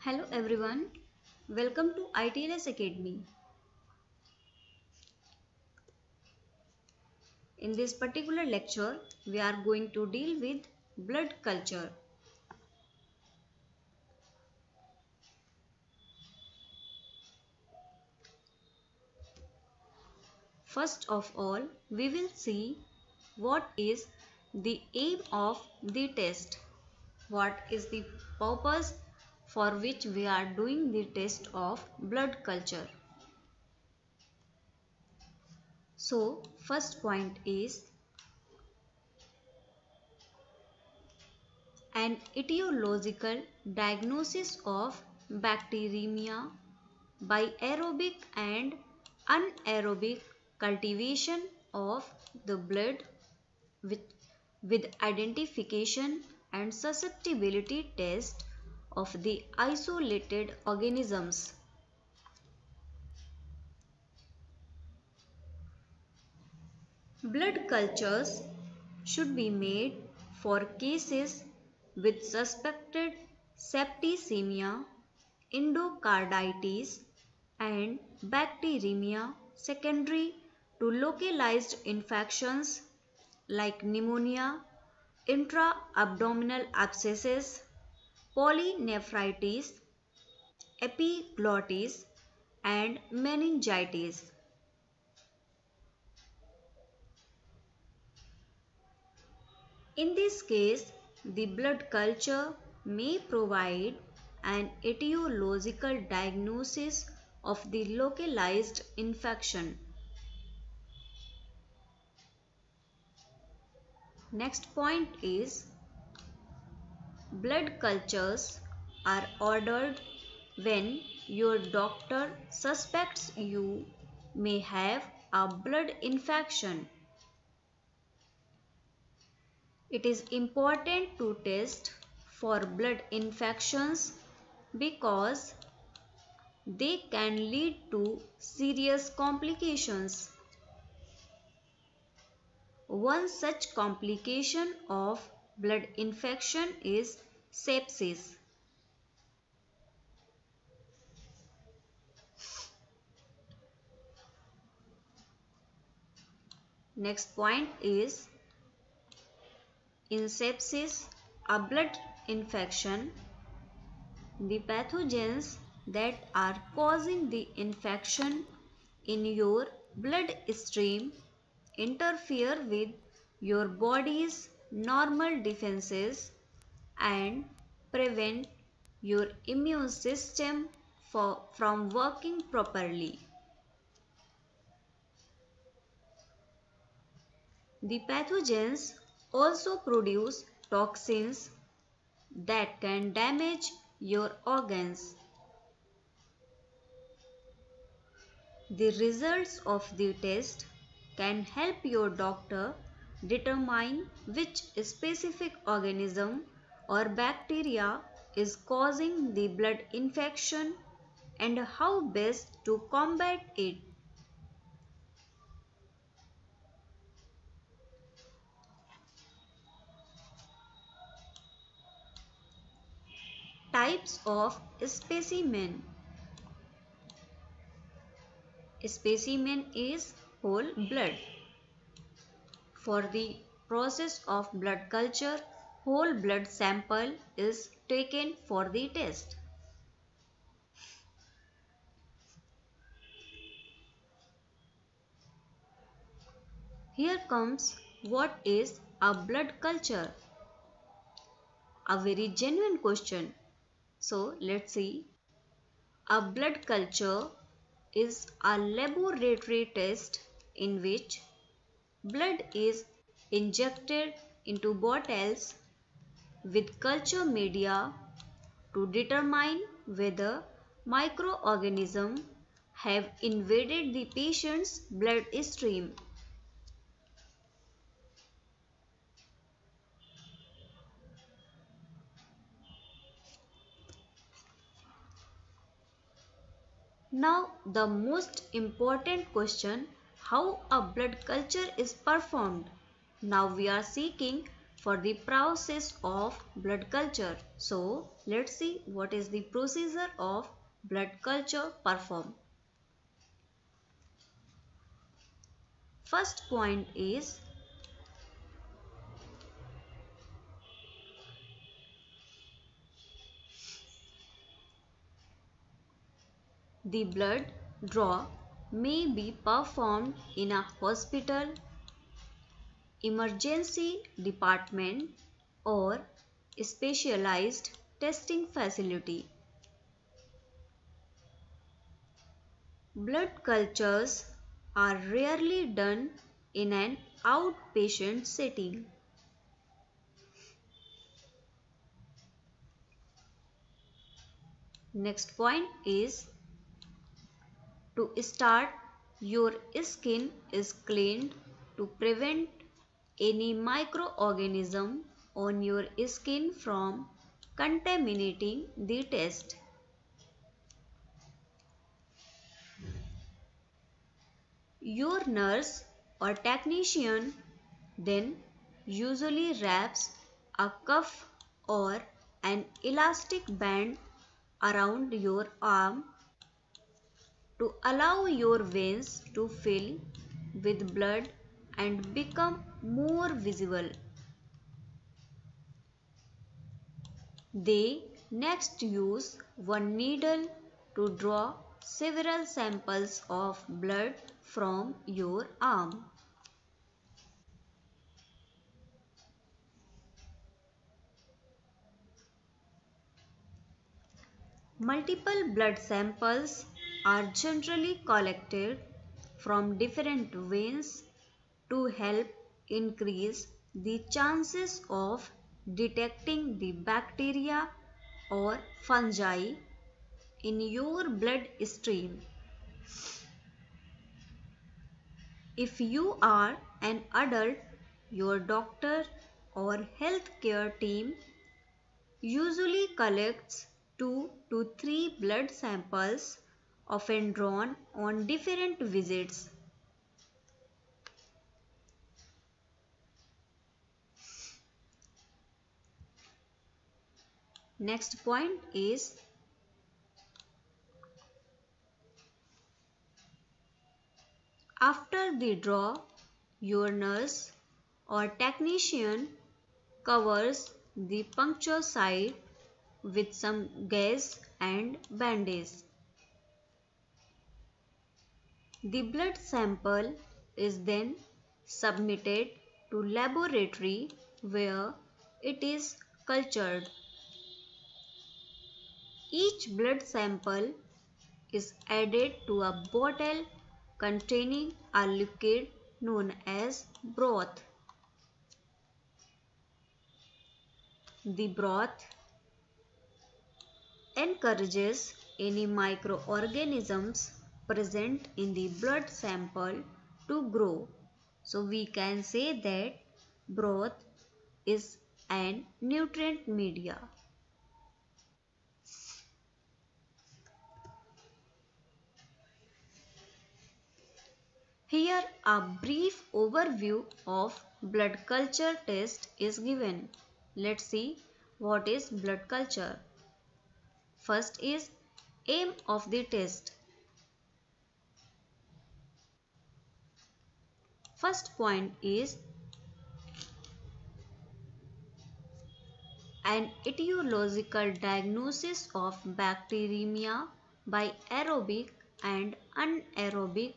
Hello everyone, welcome to ITLS Academy. In this particular lecture, we are going to deal with blood culture. First of all, we will see what is the aim of the test. What is the purpose for which we are doing the test of blood culture. So, first point is an etiological diagnosis of bacteremia by aerobic and anaerobic cultivation of the blood with, with identification and susceptibility test of the isolated organisms. Blood cultures should be made for cases with suspected septicemia, endocarditis, and bacteremia secondary to localized infections like pneumonia, intra-abdominal abscesses, polynephritis, epiglottis, and meningitis. In this case, the blood culture may provide an etiological diagnosis of the localized infection. Next point is blood cultures are ordered when your doctor suspects you may have a blood infection. It is important to test for blood infections because they can lead to serious complications. One such complication of blood infection is sepsis. Next point is in sepsis, a blood infection, the pathogens that are causing the infection in your blood stream interfere with your body's normal defenses and prevent your immune system from working properly. The pathogens also produce toxins that can damage your organs. The results of the test can help your doctor determine which specific organism or bacteria is causing the blood infection and how best to combat it. Types of specimen. Specimen is whole blood. For the process of blood culture, whole blood sample is taken for the test. Here comes what is a blood culture. A very genuine question. So let's see. A blood culture is a laboratory test in which blood is injected into bottles with culture media to determine whether microorganisms have invaded the patient's blood stream. Now the most important question, how a blood culture is performed. Now we are seeking for the process of blood culture. So let's see what is the procedure of blood culture performed. First point is the blood draw may be performed in a hospital, emergency department, or specialized testing facility. Blood cultures are rarely done in an outpatient setting. Next point is to start, your skin is cleaned to prevent any microorganism on your skin from contaminating the test. Your nurse or technician then usually wraps a cuff or an elastic band around your arm to allow your veins to fill with blood and become more visible. They next use one needle to draw several samples of blood from your arm. Multiple blood samples are generally collected from different veins to help increase the chances of detecting the bacteria or fungi in your blood stream. If you are an adult, your doctor or healthcare team usually collects 2 to 3 blood samples, often drawn on different visits. Next point is after the draw, your nurse or technician covers the puncture site with some gauze and bandage. The blood sample is then submitted to laboratory where it is cultured. Each blood sample is added to a bottle containing a liquid known as broth. The broth encourages any microorganisms present in the blood sample to grow. So we can say that broth is an nutrient media. Here a brief overview of blood culture test is given. Let's see what is blood culture. First is aim of the test. First point is an etiological diagnosis of bacteremia by aerobic and anaerobic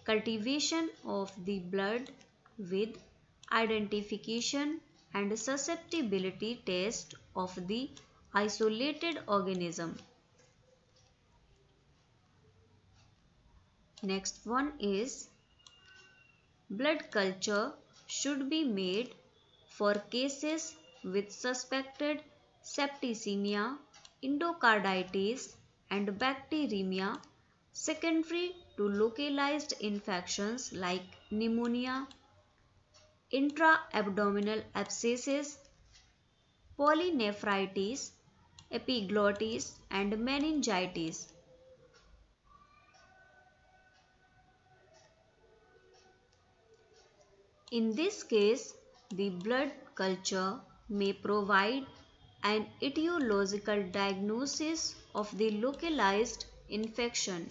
cultivation of the blood with identification and susceptibility test of the isolated organism. Next one is blood culture should be made for cases with suspected septicemia, endocarditis and bacteremia secondary to localized infections like pneumonia, intra-abdominal abscesses, polynephritis, epiglottis and meningitis. In this case, the blood culture may provide an etiological diagnosis of the localized infection.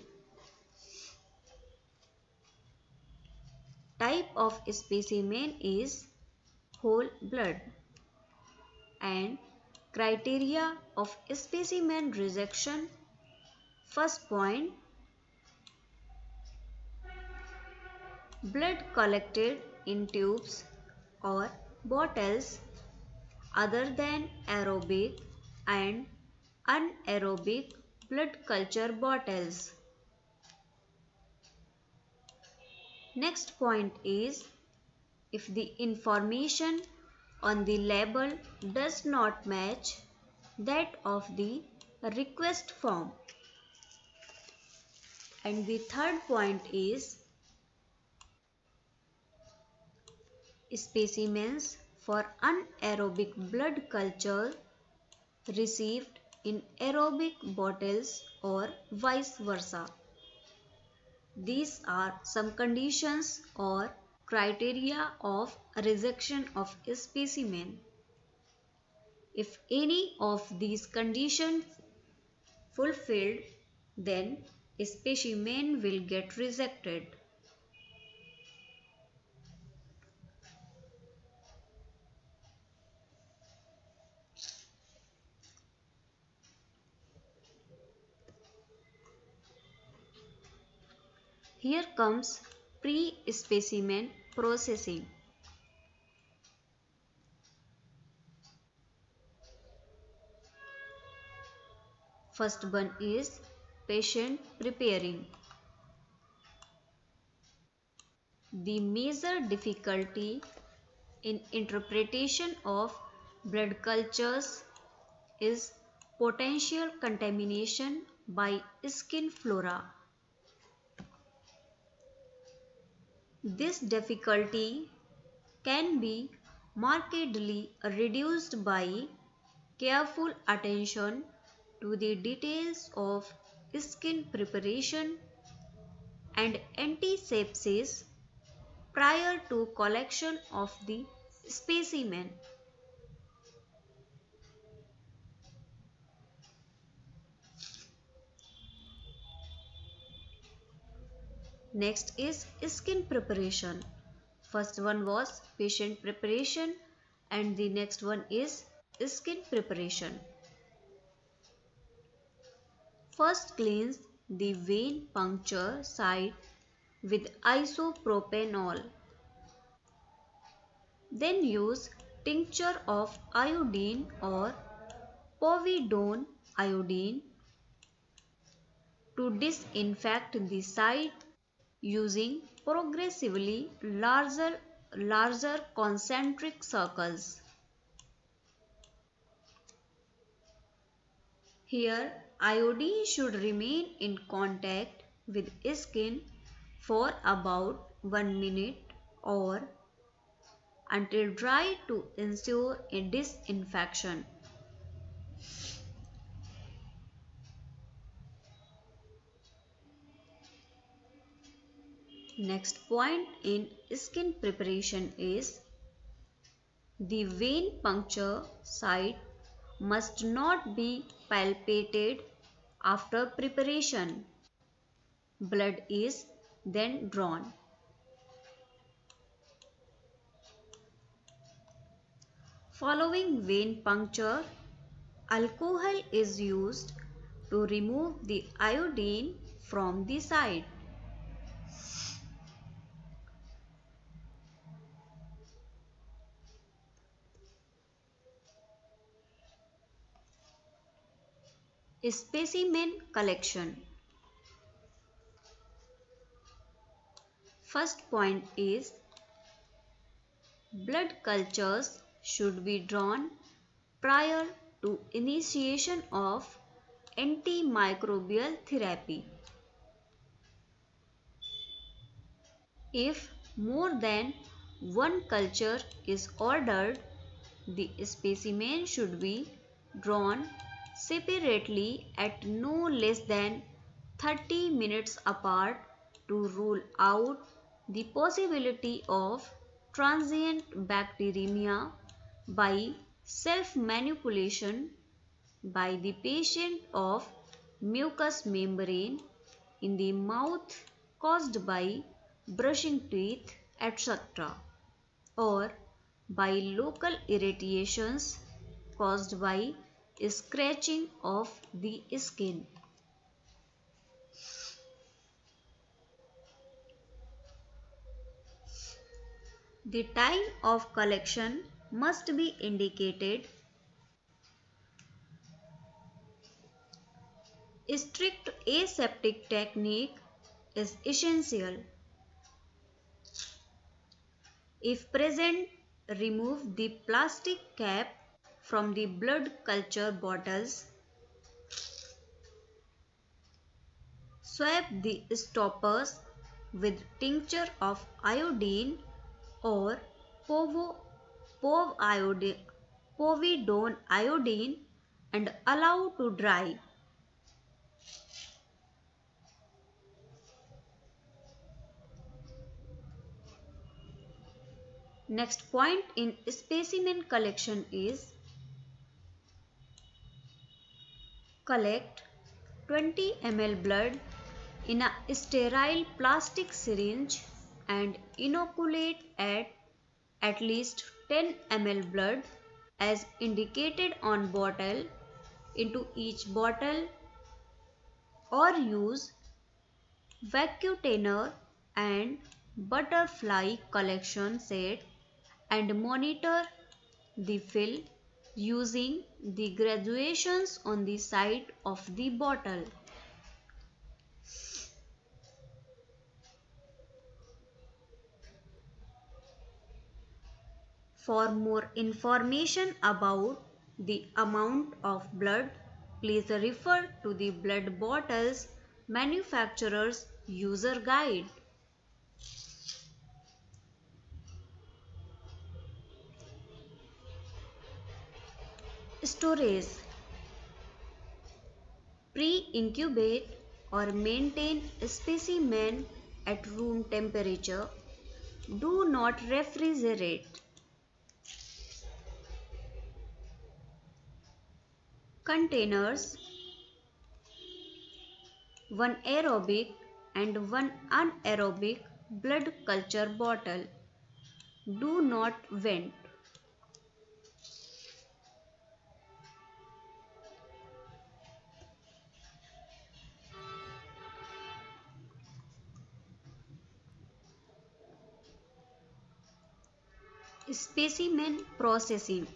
Type of specimen is whole blood, and criteria of specimen rejection. First point, blood collected in tubes or bottles other than aerobic and anaerobic blood culture bottles. Next point is, if the information on the label does not match that of the request form. And the third point is, specimens for anaerobic blood culture received in aerobic bottles or vice versa. These are some conditions or criteria of rejection of a specimen. If any of these conditions fulfilled, then a specimen will get rejected. Here comes pre-specimen processing. First one is patient preparing. The major difficulty in interpretation of blood cultures is potential contamination by skin flora. This difficulty can be markedly reduced by careful attention to the details of skin preparation and antisepsis prior to collection of the specimen. Next is skin preparation. First one was patient preparation and the next one is skin preparation. First, cleanse the vein puncture site with isopropanol. Then use tincture of iodine or povidone iodine to disinfect the site using progressively larger concentric circles. Here, iodine should remain in contact with skin for about 1 minute or until dry to ensure a disinfection. Next point in skin preparation is, the vein puncture site must not be palpated after preparation. Blood is then drawn. Following vein puncture, alcohol is used to remove the iodine from the site. Specimen collection. First point is, blood cultures should be drawn prior to initiation of antimicrobial therapy. If more than one culture is ordered, the specimen should be drawn separately at no less than 30 minutes apart to rule out the possibility of transient bacteremia by self-manipulation by the patient of mucous membrane in the mouth caused by brushing teeth, etc., or by local irritations caused by scratching of the skin. The time of collection must be indicated. Strict aseptic technique is essential. If present, remove the plastic cap from the blood culture bottles. Swab the stoppers with tincture of iodine or povidone iodine and allow to dry. Next point in specimen collection is collect 20 ml blood in a sterile plastic syringe and inoculate at least 10 ml blood as indicated on bottle into each bottle or use vacuum and butterfly collection set and monitor the fill using the graduations on the side of the bottle. For more information about the amount of blood, please refer to the blood bottles manufacturer's user guide. Storage. Pre-incubate or maintain specimen at room temperature. Do not refrigerate. Containers. One aerobic and one anaerobic blood culture bottle. Do not vent. Specimen processing.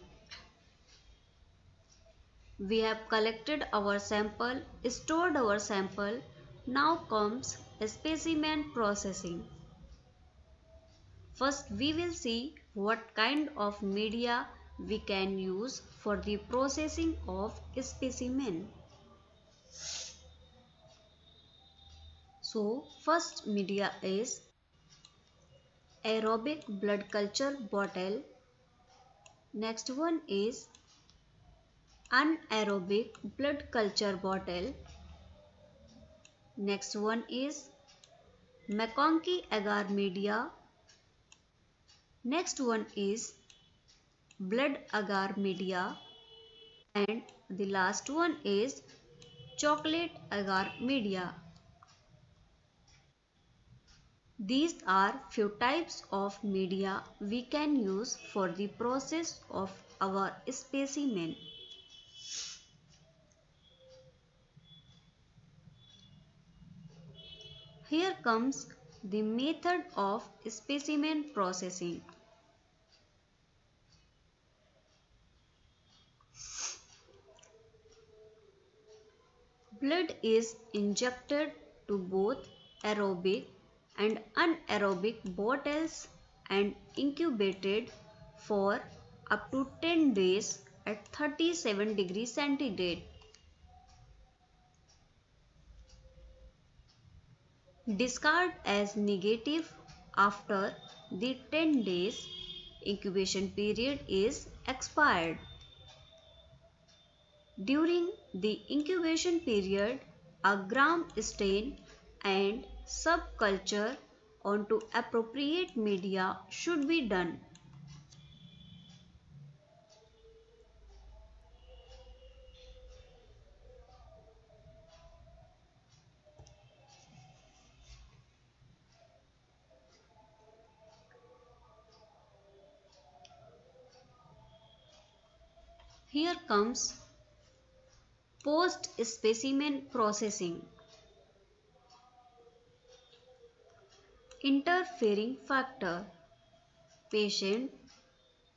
We have collected our sample, stored our sample. Now comes specimen processing. First, we will see what kind of media we can use for the processing of specimen. So, first media is aerobic blood culture bottle. Next one is anaerobic blood culture bottle. Next one is McConkey agar media. Next one is blood agar media. And the last one is chocolate agar media. These are few types of media we can use for the process of our specimen. Here comes the method of specimen processing. Blood is injected to both aerobic and anaerobic bottles and incubated for up to 10 days at 37 degrees centigrade. Discard as negative after the 10 days incubation period is expired. During the incubation period, a gram stain and subculture onto appropriate media should be done. Here comes post-specimen processing. Interfering factor, patient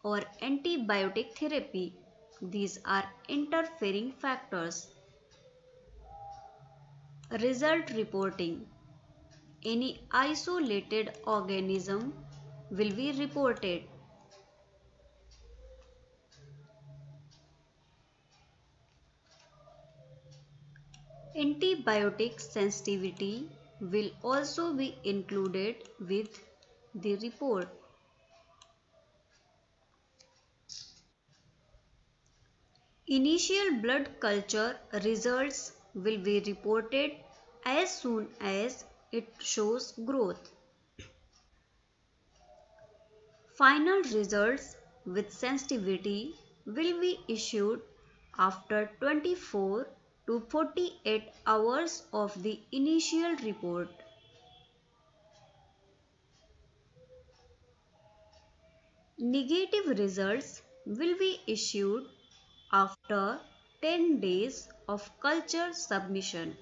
or antibiotic therapy. These are interfering factors. Result reporting. Any isolated organism will be reported. Antibiotic sensitivity will also be included with the report. Initial blood culture results will be reported as soon as it shows growth. Final results with sensitivity will be issued after 24 to 48 hours of the initial report. Negative results will be issued after 10 days of culture submission.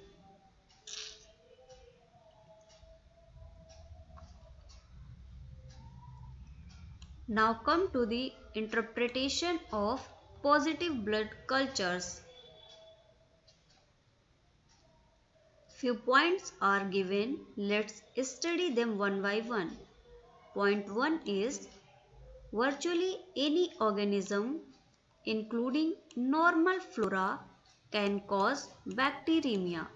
Now come to the interpretation of positive blood cultures. Few points are given. Let's study them one by one. Point 1 is virtually any organism, including normal flora, can cause bacteremia.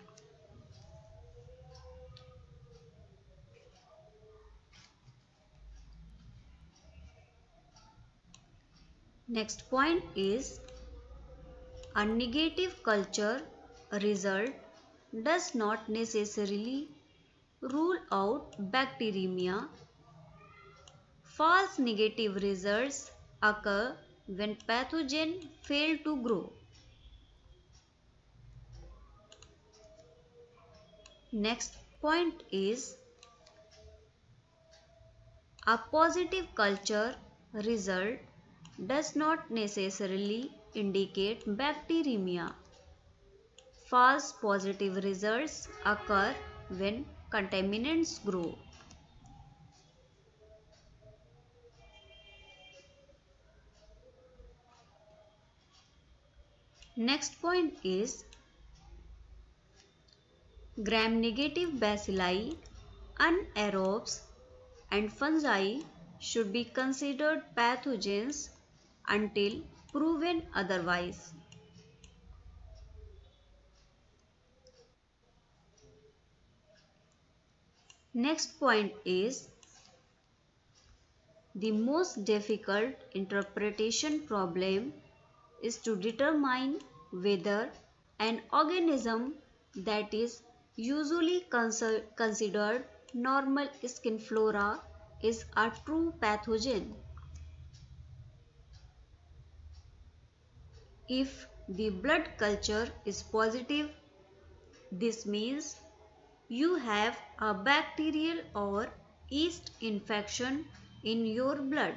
Next point is a negative culture result does not necessarily rule out bacteremia. False negative results occur when pathogen fail to grow. Next point is a positive culture result does not necessarily indicate bacteremia. False positive results occur when contaminants grow. Next point is gram-negative bacilli, anaerobes and fungi should be considered pathogens until proven otherwise. Next point is the most difficult interpretation problem is to determine whether an organism that is usually considered normal skin flora is a true pathogen. If the blood culture is positive, this means you have a bacterial or yeast infection in your blood.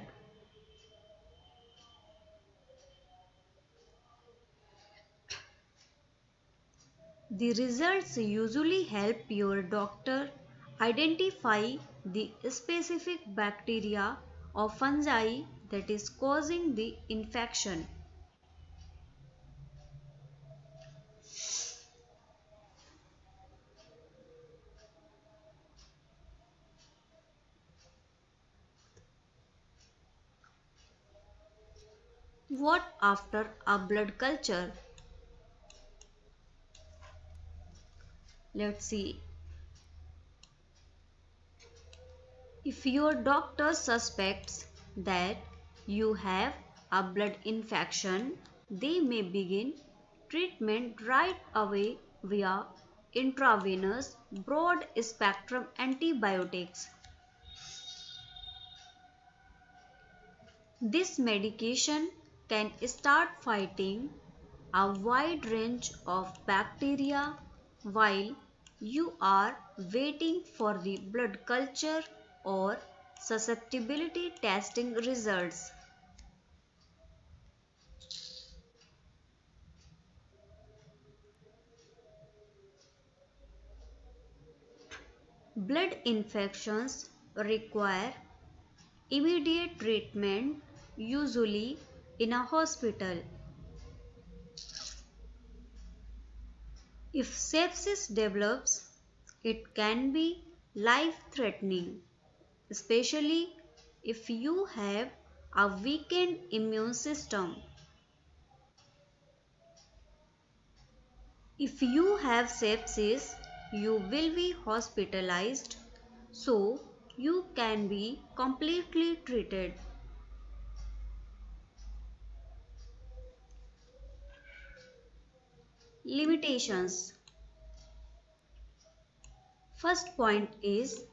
The results usually help your doctor identify the specific bacteria or fungi that is causing the infection. What after a blood culture? Let's see. If your doctor suspects that you have a blood infection, they may begin treatment right away via intravenous broad spectrum antibiotics. This medication can start fighting a wide range of bacteria while you are waiting for the blood culture or susceptibility testing results. Blood infections require immediate treatment, usually in a hospital. If sepsis develops, it can be life-threatening, especially if you have a weakened immune system. If you have sepsis, you will be hospitalized, so you can be completely treated. Limitations. First point is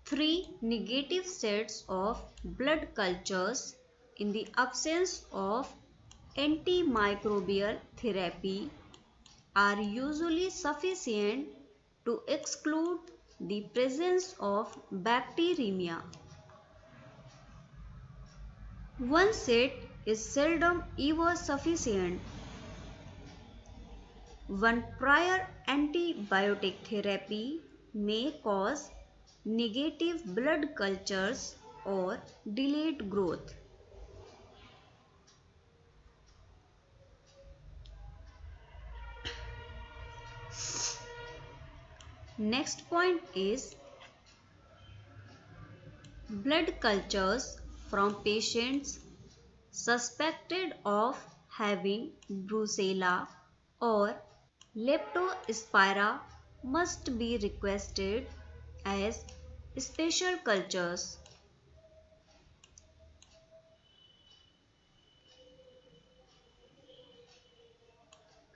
3 negative sets of blood cultures in the absence of antimicrobial therapy are usually sufficient to exclude the presence of bacteremia. One set is seldom ever sufficient. One prior antibiotic therapy may cause negative blood cultures or delayed growth. Next point is blood cultures from patients suspected of having brucella or leptospira must be requested as special cultures.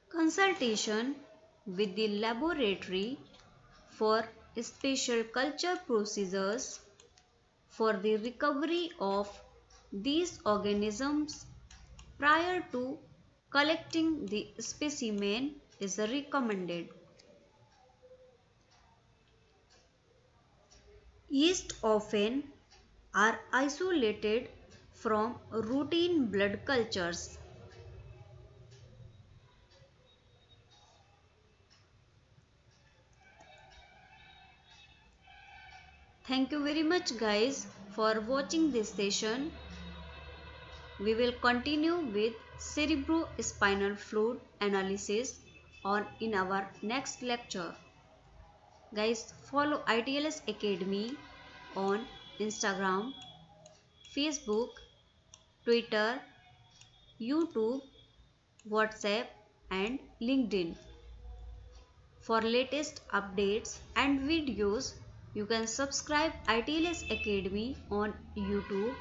Consultation with the laboratory for special culture procedures for the recovery of these organisms prior to collecting the specimen is recommended. Yeast often are isolated from routine blood cultures. Thank you very much guys for watching this session. We will continue with cerebrospinal fluid analysis in our next lecture. Guys, follow ITLS Academy on Instagram, Facebook, Twitter, YouTube, WhatsApp and LinkedIn. For latest updates and videos, you can subscribe ITLS Academy on YouTube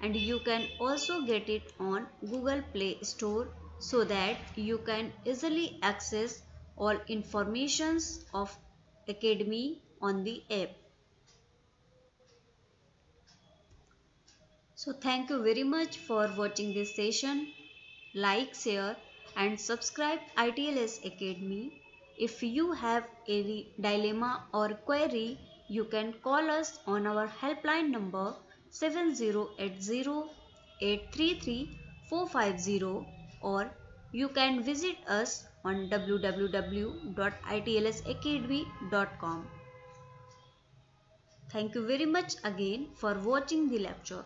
and you can also get it on Google Play Store so that you can easily access all informations of Academy on the app. So thank you very much for watching this session. Like, share and subscribe ITLS Academy. If you have any dilemma or query, you can call us on our helpline number 7080-833-450 or you can visit us on www.itlsacademy.com. Thank you very much again for watching the lecture.